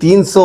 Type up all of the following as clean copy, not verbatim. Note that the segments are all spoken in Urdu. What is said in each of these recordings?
300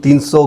300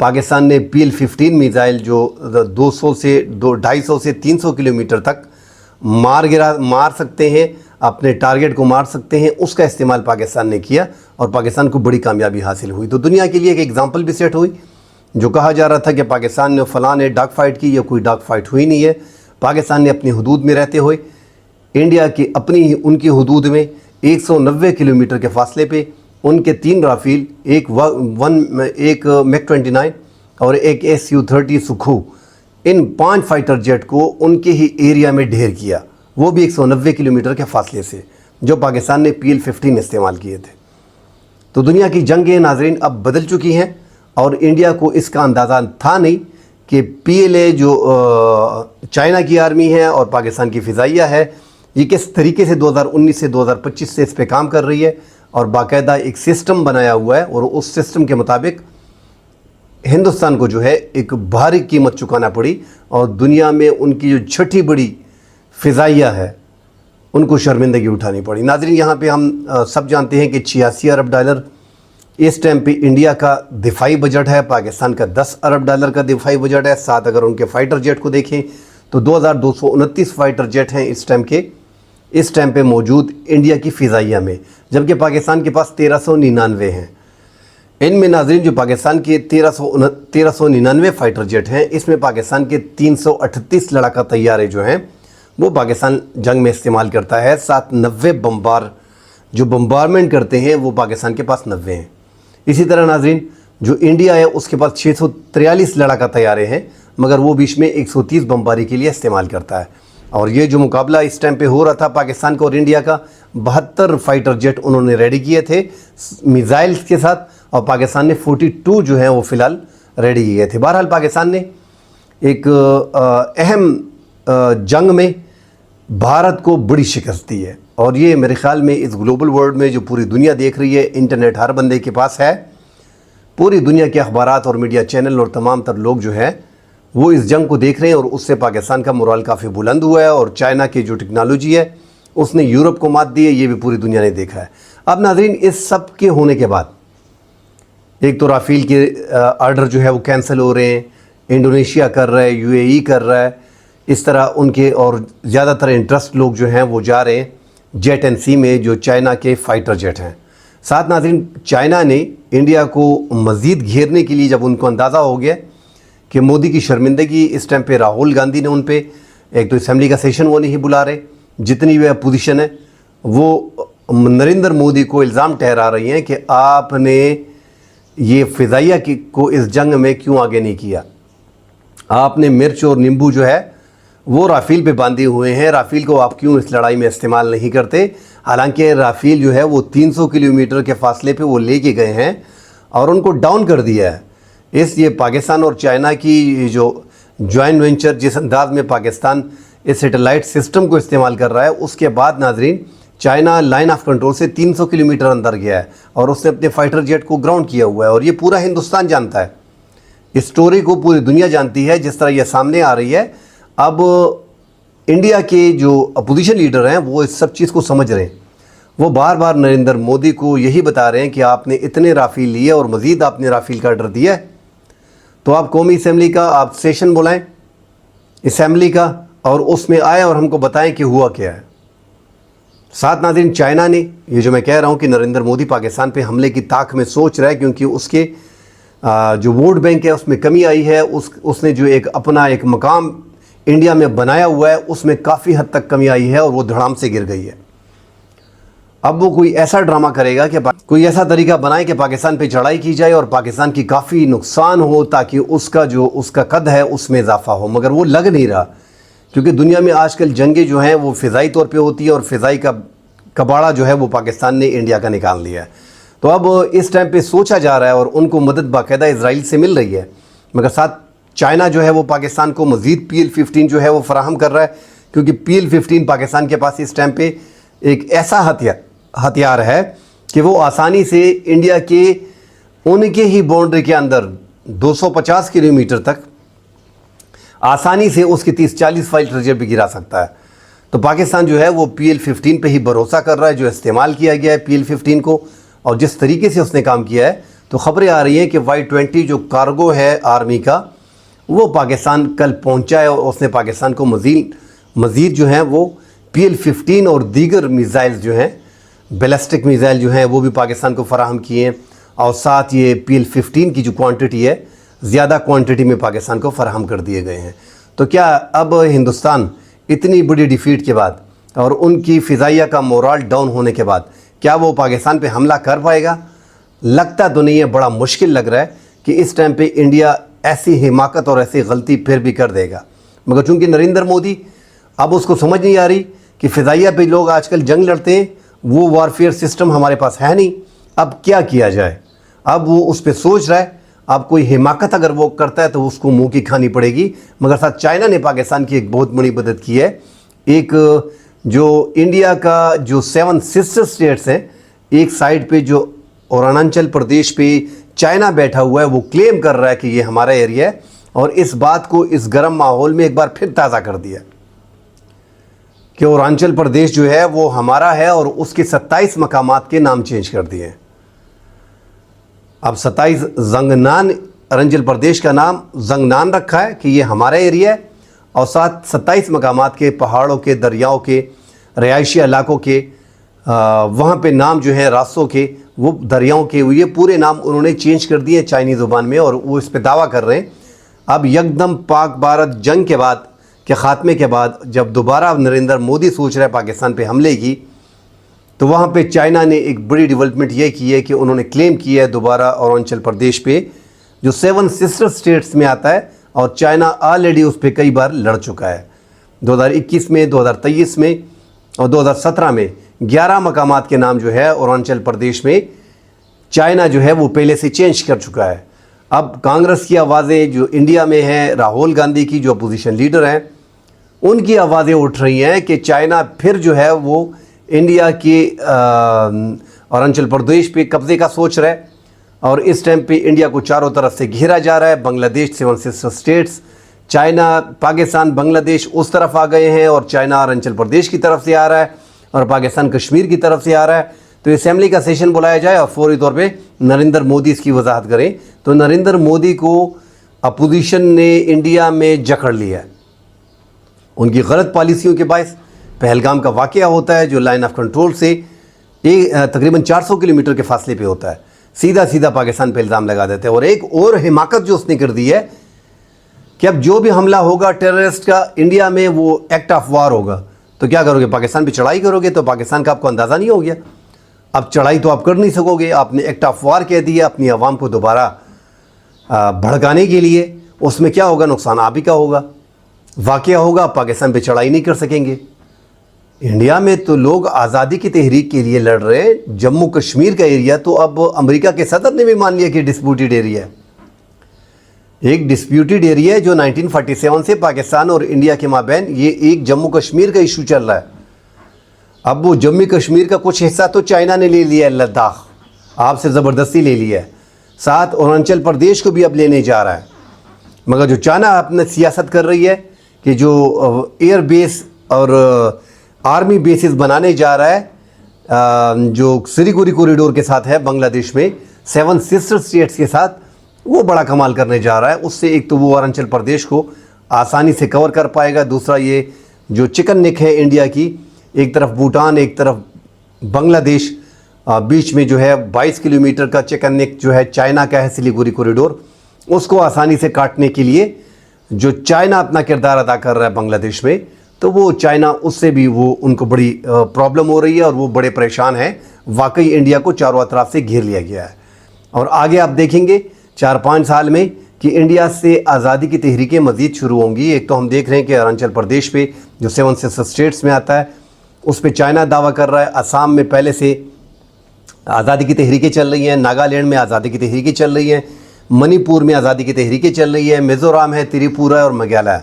پاکستان نے PL-15 میزائل جو 200 سے 250 سے 300 کلومیٹر تک مار سکتے ہیں، اپنے ٹارگٹ کو مار سکتے ہیں، اس کا استعمال پاکستان نے کیا اور پاکستان کو بڑی کامیابی حاصل ہوئی۔ تو دنیا کے لیے ایک ایگزامپل بھی سیٹ ہوئی۔ جو کہا جا رہا تھا کہ پاکستان نے فلاں نے ڈاک فائٹ کی، یا کوئی ڈاک فائٹ ہوئی نہیں ہے، پاکستان نے اپنی حدود میں رہتے ہوئے انڈیا کی ان کی حدود میں 190 کلومیٹر کے فاصلے پہ ان کے 3 رافیل، ایک MiG-29 اور ایک Su-30 سکھو، ان 5 فائٹر جیٹ کو ان کے ہی ایریا میں ڈھیر کیا، وہ بھی 190 کلومیٹر کے فاصلے سے، جو پاکستان نے PL-15 استعمال کیے تھے۔ تو دنیا کی جنگیں ناظرین اب بدل چکی ہیں، اور انڈیا کو اس کا اندازہ تھا نہیں کہ PLA جو چائنا کی آرمی ہے اور پاکستان کی فضائیہ ہے، یہ کس طریقے سے 2019 سے 2025 سے اس پہ کام کر رہی ہے، اور باقاعدہ ایک سسٹم بنایا ہوا ہے، اور اس سسٹم کے مطابق ہندوستان کو جو ہے ایک بھاری قیمت چکانا پڑی، اور دنیا میں ان کی جو چھٹی بڑی فضائیہ ہے ان کو شرمندگی اٹھانی پڑی۔ ناظرین، یہاں پہ ہم سب جانتے ہیں کہ 86 ارب ڈالر اس ٹائم پہ انڈیا کا دفاعی بجٹ ہے، پاکستان کا 10 ارب ڈالر کا دفاعی بجٹ ہے، ساتھ اگر ان کے فائٹر جیٹ کو دیکھیں تو 2229 فائٹر جیٹ ہیں اس ٹائم پہ موجود انڈیا کی فضائیہ میں، جبکہ پاکستان کے پاس 1399 ہیں۔ ان میں ناظرین جو پاکستان کے 1399 فائٹر جیٹ ہیں، اس میں پاکستان کے 338 لڑاکا طیارے جو ہیں وہ پاکستان جنگ میں استعمال کرتا ہے، ساتھ 90 بمبار جو بمبارمنٹ کرتے ہیں وہ پاکستان کے پاس 90 ہیں۔ اسی طرح ناظرین جو انڈیا ہے اس کے پاس 643 لڑاکا طیارے ہیں، مگر وہ بیچ میں 130 بمباری کے لیے استعمال کرتا ہے۔ اور یہ جو مقابلہ اس ٹائم پہ ہو رہا تھا پاکستان کا اور انڈیا کا، 72 فائٹر جیٹ انہوں نے ریڈی کیے تھے میزائلز کے ساتھ، اور پاکستان نے 42 جو ہیں وہ فی الحال ریڈی کیے تھے۔ بہرحال پاکستان نے ایک اہم جنگ میں بھارت کو بڑی شکست دی ہے، اور یہ میرے خیال میں اس گلوبل ورلڈ میں جو پوری دنیا دیکھ رہی ہے، انٹرنیٹ ہر بندے کے پاس ہے، پوری دنیا کے اخبارات اور میڈیا چینل اور تمام تر لوگ جو ہیں وہ اس جنگ کو دیکھ رہے ہیں، اور اس سے پاکستان کا مورال کافی بلند ہوا ہے، اور چائنا کی جو ٹیکنالوجی ہے اس نے یورپ کو مات دی ہے، یہ بھی پوری دنیا نے دیکھا ہے۔ اب ناظرین اس سب کے ہونے کے بعد ایک تو رافیل کے آرڈر جو ہے وہ کینسل ہو رہے ہیں، انڈونیشیا کر رہا ہے، UAE کر رہا ہے، اس طرح ان کے اور زیادہ تر انٹرسٹ لوگ جو ہیں وہ جا رہے ہیں جیٹ اینڈ سی میں، جو چائنا کے فائٹر جیٹ ہیں۔ ساتھ ناظرین چائنا نے انڈیا کو مزید گھیرنے کے لیے جب ان کو اندازہ ہو گیا کہ مودی کی شرمندگی اس ٹائم پہ راہل گاندھی نے ان پہ، ایک تو اسمبلی کا سیشن وہ نہیں بلا رہے، جتنی بھی اپوزیشن ہے وہ نریندر مودی کو الزام ٹھہرا رہی ہیں کہ آپ نے یہ فضائیہ کو اس جنگ میں کیوں آگے نہیں کیا، آپ نے مرچ اور نیمبو جو ہے وہ رافیل پہ باندھے ہوئے ہیں، رافیل کو آپ کیوں اس لڑائی میں استعمال نہیں کرتے، حالانکہ رافیل جو ہے وہ 300 کلومیٹر کے فاصلے پہ وہ لے کے گئے ہیں اور ان کو ڈاؤن کر دیا ہے۔ یہ پاکستان اور چائنا کی جو جوائنٹ وینچر جس انداز میں پاکستان اس سیٹلائٹ سسٹم کو استعمال کر رہا ہے، اس کے بعد ناظرین چائنا لائن آف کنٹرول سے 300 کلومیٹر اندر گیا ہے، اور اس نے اپنے فائٹر جیٹ کو گراؤنڈ کیا ہوا ہے، اور یہ پورا ہندوستان جانتا ہے، اس سٹوری کو پوری دنیا جانتی ہے جس طرح یہ سامنے آ رہی ہے۔ اب انڈیا کے جو اپوزیشن لیڈر ہیں وہ اس سب چیز کو سمجھ رہے ہیں، وہ بار بار نریندر مودی کو یہی بتا رہے ہیں کہ آپ نے اتنے رافیل لیے اور مزید آپ نے رافیل کا آرڈر دیا ہے، تو آپ قومی اسمبلی کا آپ سیشن بلائیں اسمبلی کا، اور اس میں آئیں اور ہم کو بتائیں کہ ہوا کیا ہے۔ ساتھ ناظرین چائنا نے، یہ جو میں کہہ رہا ہوں کہ نریندر مودی پاکستان پہ حملے کی طاق میں سوچ رہا ہے، کیونکہ اس کے جو ووٹ بینک ہے اس میں کمی آئی ہے، اس نے جو ایک اپنا ایک مقام انڈیا میں بنایا ہوا ہے اس میں کافی حد تک کمی آئی ہے، اور وہ دھڑام سے گر گئی ہے۔ اب وہ کوئی ایسا ڈرامہ کرے گا کہ کوئی ایسا طریقہ بنائے کہ پاکستان پہ چڑھائی کی جائے اور پاکستان کی کافی نقصان ہو، تاکہ اس کا قد ہے اس میں اضافہ ہو، مگر وہ لگ نہیں رہا، کیونکہ دنیا میں آج کل جنگیں جو ہیں وہ فضائی طور پہ ہوتی ہے، اور فضائی کا کباڑہ جو ہے وہ پاکستان نے انڈیا کا نکال لیا ہے۔ تو اب اس ٹائم پہ سوچا جا رہا ہے، اور ان کو مدد باقاعدہ اسرائیل سے مل رہی ہے، مگر ساتھ چائنا جو ہے وہ پاکستان کو مزید PL-15 جو ہے وہ فراہم کر رہا ہے، کیونکہ PL-15 پاکستان کے پاس اس ٹائم پہ ایک ایسا ہتھیار ہے کہ وہ آسانی سے انڈیا کے ان کے ہی باؤنڈری کے اندر 250 کلومیٹر تک آسانی سے اس کے 30-40 فائٹر جیٹ بھی گرا سکتا ہے۔ تو پاکستان جو ہے وہ PL-15 پہ ہی بھروسہ کر رہا ہے، جو استعمال کیا گیا ہے PL-15 کو، اور جس طریقے سے اس نے کام کیا ہے، تو خبریں آ رہی ہیں کہ Y-20 جو کارگو ہے آرمی کا وہ پاکستان کل پہنچا ہے، اور اس نے پاکستان کو مزید جو ہیں وہ PL-15 اور دیگر میزائلز جو ہیں، بیلسٹک میزائل جو ہیں وہ بھی پاکستان کو فراہم کیے ہیں، اور ساتھ یہ PL-15 کی جو کوانٹٹی ہے زیادہ کوانٹٹی میں پاکستان کو فراہم کر دیے گئے ہیں۔ تو کیا اب ہندوستان اتنی بڑی ڈیفیٹ کے بعد اور ان کی فضائیہ کا مورال ڈاؤن ہونے کے بعد کیا وہ پاکستان پہ حملہ کر پائے گا؟ لگتا تو نہیں ہے، بڑا مشکل لگ رہا ہے کہ اس ٹائم پہ انڈیا ایسی حماقت اور ایسی غلطی پھر بھی کر دے گا، مگر چونکہ نریندر مودی اب اس کو سمجھ نہیں آ رہی کہ فضائیہ پہ لوگ آج کل جنگ لڑتے ہیں، وہ وارفیئر سسٹم ہمارے پاس ہے نہیں، اب کیا کیا جائے؟ اب وہ اس پہ سوچ رہا ہے، اب کوئی حماقت اگر وہ کرتا ہے تو اس کو منہ کی کھانی پڑے گی۔ مگر ساتھ چائنا نے پاکستان کی ایک بہت بڑی مدد کی ہے، ایک جو انڈیا کا جو 7 سسٹر سٹیٹس ہیں، ایک سائڈ پہ جو اروناچل پردیش پہ چائنا بیٹھا ہوا ہے، وہ کلیم کر رہا ہے کہ یہ ہمارا ایریا ہے، اور اس بات کو اس گرم ماحول میں ایک بار پھر تازہ کر دیا کہ اروناچل پردیش جو ہے وہ ہمارا ہے، اور اس کے 27 مقامات کے نام چینج کر دیے ہیں۔ اب 27 زنگنان، اروناچل پردیش کا نام زنگنان رکھا ہے کہ یہ ہمارا ایریا ہے، اور ساتھ 27 مقامات کے پہاڑوں کے، دریاؤں کے، رہائشی علاقوں کے، وہاں پہ نام جو ہے راستوں کے، وہ دریاؤں کے، یہ پورے نام انہوں نے چینج کر دیے چائنی زبان میں، اور وہ اس پہ دعویٰ کر رہے ہیں۔ اب یکدم پاک بھارت جنگ کے بعد کے خاتمے کے بعد جب دوبارہ نریندر مودی سوچ رہا ہے پاکستان پہ حملے کی، تو وہاں پہ چائنا نے ایک بڑی ڈیولپمنٹ یہ کی ہے کہ انہوں نے کلیم کیا ہے دوبارہ اروناچل پردیش پہ جو 7 سسٹر سٹیٹس میں آتا ہے، اور چائنا آلریڈی اس پہ کئی بار لڑ چکا ہے۔ 2021 میں، 2023 میں اور 2017 میں 11 مقامات کے نام جو ہے اروناچل پردیش میں چائنا جو ہے وہ پہلے سے چینج کر چکا ہے۔ اب کانگریس کی آوازیں جو انڈیا میں ہیں، راہل گاندھی کی جو اپوزیشن لیڈر ہیں، ان کی آوازیں اٹھ رہی ہیں کہ چائنا پھر جو ہے وہ انڈیا کے اروناچل پردیش پہ قبضے کا سوچ رہا ہے، اور اس ٹائم پہ انڈیا کو چاروں طرف سے گھیرا جا رہا ہے۔ بنگلہ دیش 7 سسٹر سٹیٹس، چائنا، پاکستان، بنگلہ دیش اس طرف آ گئے ہیں، اور چائنا اروناچل پردیش کی طرف سے آ رہا ہے، اور پاکستان کشمیر کی طرف سے آ رہا ہے۔ تو اسمبلی کا سیشن بلایا جائے اور فوری طور پہ نریندر مودی اس کی وضاحت کریں، تو نریندر مودی کو اپوزیشن نے انڈیا میں جکڑ لیا ہے ان کی غلط پالیسیوں کے باعث۔ پہلگام کا واقعہ ہوتا ہے جو لائن آف کنٹرول سے تقریباً 400 کلومیٹر کے فاصلے پہ ہوتا ہے، سیدھا پاکستان پہ الزام لگا دیتے ہیں۔ اور ایک اور حماقت جو اس نے کر دی ہے کہ اب جو بھی حملہ ہوگا ٹیررسٹ کا انڈیا میں، وہ ایکٹ آف وار ہوگا، تو کیا کرو گے؟ پاکستان پہ چڑھائی کرو گے؟ تو پاکستان کا آپ کو اندازہ نہیں ہو گیا، اب چڑھائی تو آپ کر نہیں سکو گے، آپ نے ایکٹ آف وار کہہ دیا اپنی عوام کو دوبارہ بھڑکانے کے لیے۔ اس میں کیا ہوگا؟ نقصان آپ ہی کا ہوگا، واقعہ ہوگا، آپ پاکستان پہ چڑھائی نہیں کر سکیں گے۔ انڈیا میں تو لوگ آزادی کی تحریک کے لیے لڑ رہے ہیں، جموں کشمیر کا ایریا تو اب امریکہ کے صدر نے بھی مان لیا کہ ڈسپیوٹڈ ایریا ہے، ایک ڈسپیوٹڈ ایریا ہے جو 1947 سے پاکستان اور انڈیا کے مابین یہ ایک جموں کشمیر کا ایشو چل رہا ہے۔ اب وہ جموں کشمیر کا کچھ حصہ تو چائنا نے لے لیا ہے، لداخ آپ سے زبردستی لے لیا ہے، ساتھ اروناچل پردیش کو بھی اب لینے جا رہا ہے۔ مگر جو چائنا اپنے سیاست کر رہی ہے کہ جو ایئر بیس اور آرمی بیسز بنانے جا رہا ہے جو سلیگوری کوریڈور کے ساتھ ہے بنگلہ دیش میں 7 سسٹر سٹیٹس کے ساتھ، وہ بڑا کمال کرنے جا رہا ہے۔ اس سے ایک تو وہ اروناچل پردیش کو آسانی سے کور کر پائے گا، دوسرا یہ جو چکن نیک ہے انڈیا کی، ایک طرف بھوٹان ایک طرف بنگلہ دیش، بیچ میں جو ہے 22 کلومیٹر کا چکن نیک جو ہے چائنا کا ہے سلیگوری کوریڈور، اس کو آسانی سے کاٹنے کے لیے جو چائنا اپنا کردار ادا کر رہا ہے بنگلہ دیش میں، تو وہ چائنا اس سے بھی وہ ان کو بڑی پرابلم ہو رہی ہے، اور وہ بڑے پریشان ہیں۔ واقعی انڈیا کو چاروں اطراف سے گھیر لیا گیا ہے، اور آگے آپ دیکھیں گے 4-5 سال میں کہ انڈیا سے آزادی کی تحریکیں مزید شروع ہوں گی۔ ایک تو ہم دیکھ رہے ہیں کہ اروناچل پردیش پہ جو 7 سسٹر سٹیٹس میں آتا ہے اس پہ چائنا دعویٰ کر رہا ہے، آسام میں پہلے سے آزادی کی تحریکیں چل رہی ہیں، ناگالینڈ میں آزادی کی تحریکیں چل رہی ہیں، منی پور میں آزادی کی تحریکیں چل رہی ہیں، میزورام ہے، تریپورہ اور میگھالیہ،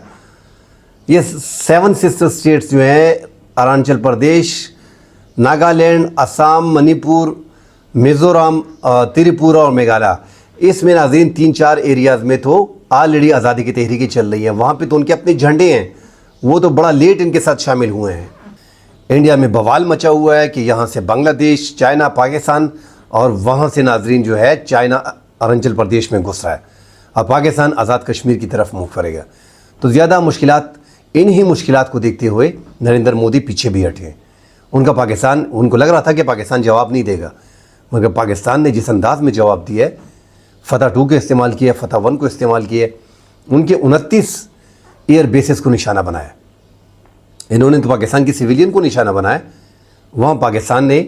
یہ 7 سسٹر سٹیٹس جو ہیں اروناچل پردیش، ناگالینڈ، آسام، منی پور، میزورام، تریپورہ اور میگھالیہ، اس میں ناظرین 3-4 ایریاز میں تو آلریڈی آزادی کی تحریکیں چل رہی ہیں، وہاں پہ تو ان کے اپنے جھنڈے ہیں، وہ تو بڑا لیٹ ان کے ساتھ شامل ہوئے ہیں۔ انڈیا میں بوال مچا ہوا ہے کہ یہاں سے بنگلہ دیش، چائنا، پاکستان، اور وہاں سے ناظرین جو ہے چائنا اروناچل پردیش میں گھس رہا ہے. اب پاکستان آزاد کشمیر کی طرف منہ کرے گا. تو زیادہ مشکلات، انہی مشکلات کو دیکھتے ہوئے نریندر مودی پیچھے بھی ہٹے. ان کو لگ رہا تھا کہ پاکستان جواب نہیں دے گا، مگر پاکستان نے جس انداز میں جواب دیا ہے، فتح 2 کو استعمال کیا، فتح 1 کو استعمال کیا، ان کے 29 ایئر بیسز کو نشانہ بنایا. انہوں نے تو پاکستان کی سویلین کو نشانہ بنایا، وہاں پاکستان نے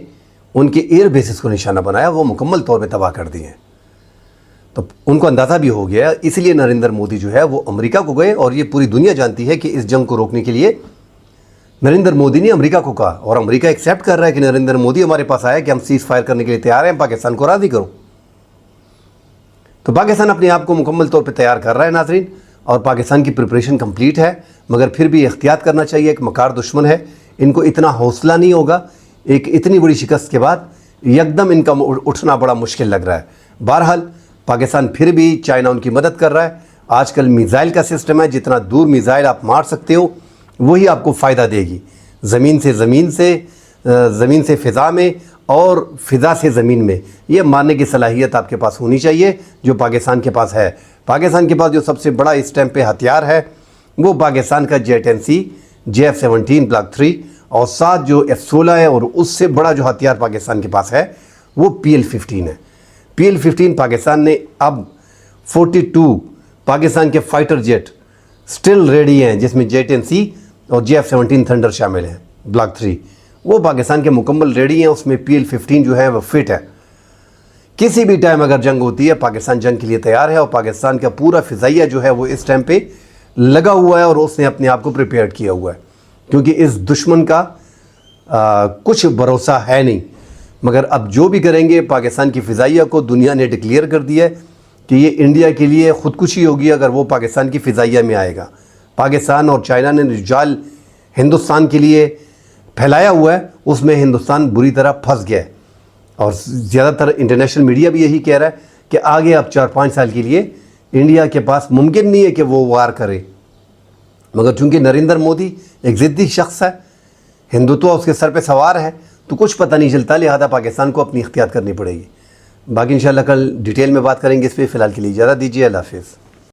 ان کے ایئر بیسز کو نشانہ بنایا، وہ مکمل طور پہ تباہ کر دیے ہیں. تو ان کو اندازہ بھی ہو گیا، اس لیے نریندر مودی جو ہے وہ امریکہ کو گئے. اور یہ پوری دنیا جانتی ہے کہ اس جنگ کو روکنے کے لیے نریندر مودی نے امریکہ کو کہا، اور امریکہ ایکسیپٹ کر رہا ہے کہ نریندر مودی ہمارے پاس آیا کہ ہم سیز فائر کرنے کے لیے تیار ہیں، پاکستان کو راضی کرو. تو پاکستان اپنے آپ کو مکمل طور پہ تیار کر رہا ہے ناظرین، اور پاکستان کی پریپریشن کمپلیٹ ہے. مگر پھر بھی احتیاط کرنا چاہیے، ایک مکار دشمن ہے، ان کو اتنا حوصلہ نہیں ہوگا. ایک اتنی بڑی شکست کے بعد یکدم ان کا اٹھنا بڑا مشکل لگ رہا ہے. بہرحال پاکستان پھر بھی چائنا ان کی مدد کر رہا ہے. آج کل میزائل کا سسٹم ہے، جتنا دور میزائل آپ مار سکتے ہو وہی آپ کو فائدہ دے گی. زمین سے فضا میں اور فضا سے زمین میں، یہ مارنے کی صلاحیت آپ کے پاس ہونی چاہیے، جو پاکستان کے پاس ہے. پاکستان کے پاس جو سب سے بڑا اس ٹائم پہ ہتھیار ہے وہ پاکستان کا J-10C JF-17 Block 3، اور ساتھ جو F-16 ہے، اور اس سے بڑا جو ہتھیار پاکستان کے پاس ہے وہ PL-15 ہے. PL-15 پاکستان نے اب 42 پاکستان کے فائٹر جیٹ سٹل ریڈی ہیں، جس میں J-10C اور JF-17 تھنڈر شامل ہیں Block 3، وہ پاکستان کے مکمل ریڈی ہیں. اس میں PL-15 جو ہے وہ فٹ ہے. کسی بھی ٹائم اگر جنگ ہوتی ہے پاکستان جنگ کے لیے تیار ہے، اور پاکستان کا پورا فضائیہ جو ہے وہ اس ٹائم پہ لگا ہوا ہے، اور اس نے اپنے آپ کو پریپیئر کیا ہوا ہے، کیونکہ اس دشمن کا کچھ بھروسہ ہے نہیں. مگر اب جو بھی کریں گے، پاکستان کی فضائیہ کو دنیا نے ڈکلیئر کر دیا ہے کہ یہ انڈیا کے لیے خودکشی ہوگی اگر وہ پاکستان کی فضائیہ میں آئے گا. پاکستان اور چائنا نے جو جال ہندوستان کے لیے پھیلایا ہوا ہے، اس میں ہندوستان بری طرح پھنس گیا ہے. اور زیادہ تر انٹرنیشنل میڈیا بھی یہی کہہ رہا ہے کہ آگے اب 4-5 سال کے لیے انڈیا کے پاس ممکن نہیں ہے کہ وہ وار کرے. مگر چونکہ نریندر مودی ایک ضدی شخص ہے، ہندوتوا اس کے سر پہ سوار ہے، تو کچھ پتہ نہیں چلتا، لہذا پاکستان کو اپنی احتیاط کرنی پڑے گی. باقی انشاءاللہ کل ڈیٹیل میں بات کریں گے اس پہ. فی الحال کے لیے اجازت دیجیے. اللہ حافظ.